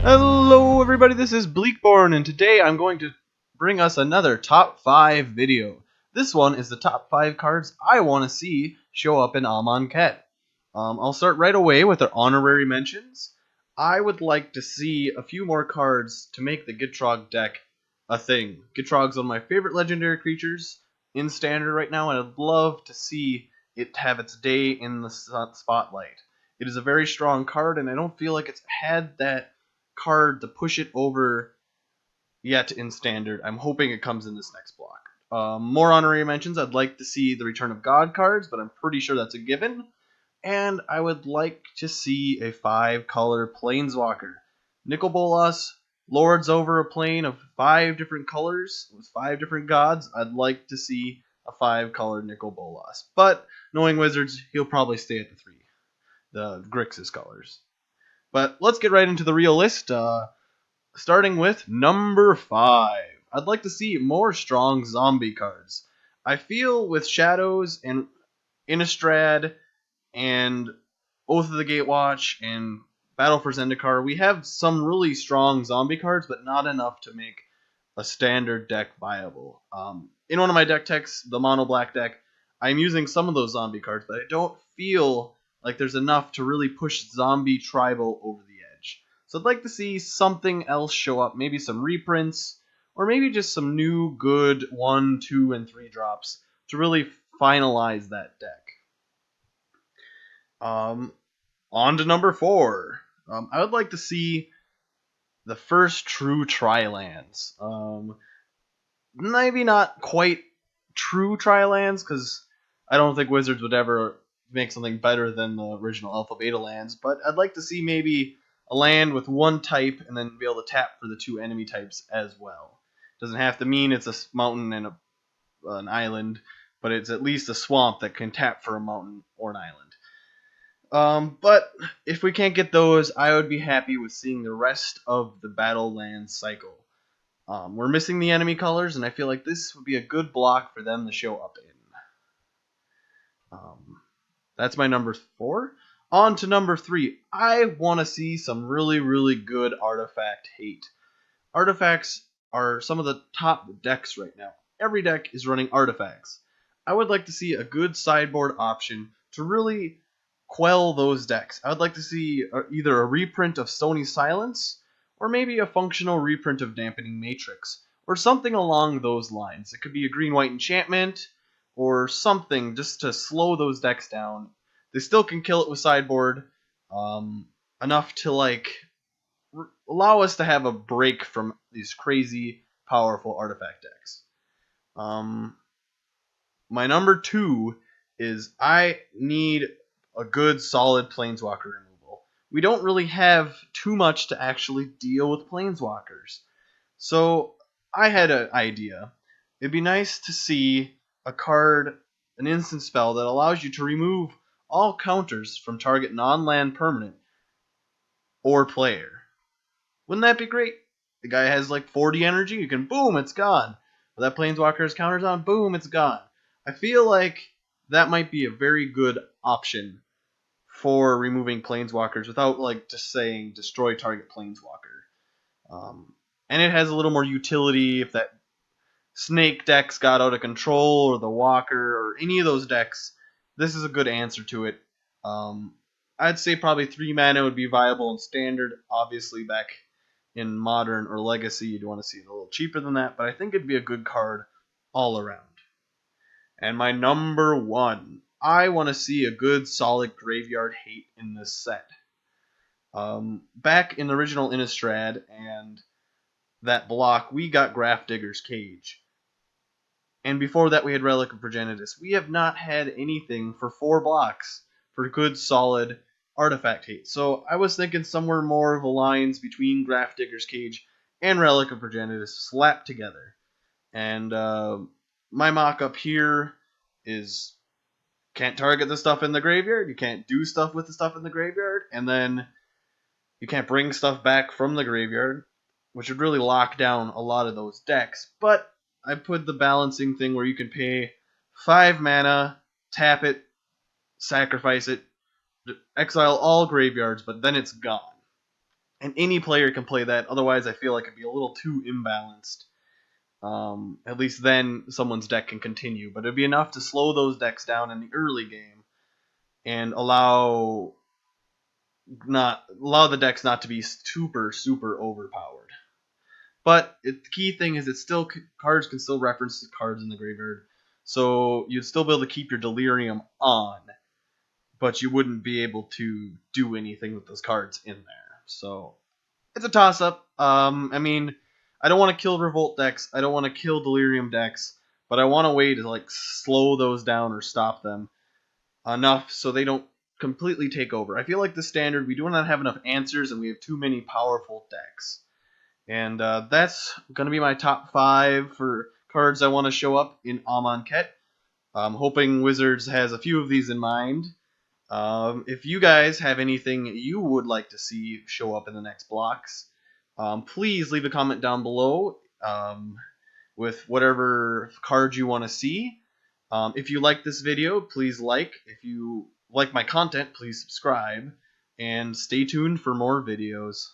Hello everybody, this is Bleakborn, and today I'm going to bring us another top 5 video. This one is the top 5 cards I want to see show up in Amonkhet. I'll start right away with our honorary mentions. I would like to see a few more cards to make the Gitrog deck a thing. Gitrog's one of my favorite legendary creatures in Standard right now, and I'd love to see it have its day in the spotlight. It is a very strong card, and I don't feel like it's had that card to push it over yet in Standard. I'm hoping it comes in this next block. More honorary mentions. I'd like to see the Return of God cards, but I'm pretty sure that's a given. And I would like to see a 5-color planeswalker. Nicol Bolas lords over a plane of 5 different colors with 5 different gods. I'd like to see a 5-color Nicol Bolas. But knowing Wizards, he'll probably stay at the 3, the Grixis colors. But let's get right into the real list, starting with number 5. I'd like to see more strong zombie cards. I feel with Shadows and Innistrad and Oath of the Gatewatch and Battle for Zendikar, we have some really strong zombie cards, but not enough to make a standard deck viable. In one of my deck techs, the mono black deck, I'm using some of those zombie cards, but I don't feel like there's enough to really push zombie tribal over the edge. So I'd like to see something else show up, maybe some reprints, or maybe just some new good 1, 2, and 3 drops to really finalize that deck. On to number 4. I would like to see the first true tri-lands. Maybe not quite true tri-lands, because I don't think Wizards would ever make something better than the original Alpha Beta lands, but I'd like to see maybe a land with one type and then be able to tap for the 2 enemy types as well. Doesn't have to mean it's a mountain and an island, but it's at least a swamp that can tap for a mountain or an island. But if we can't get those, I would be happy with seeing the rest of the battle land cycle. We're missing the enemy colors, and I feel like this would be a good block for them to show up in. That's my number 4. On to number 3. I want to see some really, really good artifact hate. Artifacts are some of the top decks right now. Every deck is running artifacts. I would like to see a good sideboard option to really quell those decks. I would like to see either a reprint of Stony Silence, or maybe a functional reprint of Dampening Matrix, or something along those lines. It could be a green-white enchantment, or something just to slow those decks down. They still can kill it with sideboard, enough to allow us to have a break from these crazy powerful artifact decks. My number 2 is I need a good solid planeswalker removal. We don't really have too much to actually deal with planeswalkers. So I had an idea. It'd be nice to see a card, an instant spell that allows you to remove all counters from target non-land permanent or player. Wouldn't that be great? The guy has like 40 energy, you can boom, it's gone. If that planeswalker has counters on, boom, it's gone. I feel like that might be a very good option for removing planeswalkers without just saying destroy target planeswalker. And it has a little more utility if that snake decks got out of control, or the walker, or any of those decks. This is a good answer to it. I'd say probably 3 mana would be viable in Standard. Obviously back in Modern or Legacy you'd want to see it a little cheaper than that, but I think it'd be a good card all around. And my number 1. I want to see a good solid graveyard hate in this set. Back in the original Innistrad and that block, we got Grafdigger's Cage. And before that we had Relic of Progenitus. We have not had anything for 4 blocks for good solid artifact hate. So I was thinking somewhere more of alliance between Grafdigger's Cage and Relic of Progenitus slapped together. And my mock-up here is can't target the stuff in the graveyard, you can't do stuff with the stuff in the graveyard, and then you can't bring stuff back from the graveyard, which would really lock down a lot of those decks. But I put the balancing thing where you can pay 5 mana, tap it, sacrifice it, exile all graveyards, but then it's gone. And any player can play that. Otherwise, I feel like it'd be a little too imbalanced. At least then someone's deck can continue. But it'd be enough to slow those decks down in the early game and allow the decks not to be super overpowered. But the key thing is cards can still reference the cards in the graveyard. So you'd still be able to keep your Delirium on, but you wouldn't be able to do anything with those cards in there. So it's a toss-up. I mean, I don't want to kill Revolt decks. I don't want to kill Delirium decks, but I want a way to like slow those down or stop them enough so they don't completely take over. I feel like the standard, we do not have enough answers, and we have too many powerful decks. And that's going to be my top 5 for cards I want to show up in Amonkhet. I'm hoping Wizards has a few of these in mind. If you guys have anything you would like to see show up in the next blocks, please leave a comment down below with whatever card you want to see. If you like this video, please like. If you like my content, please subscribe. And stay tuned for more videos.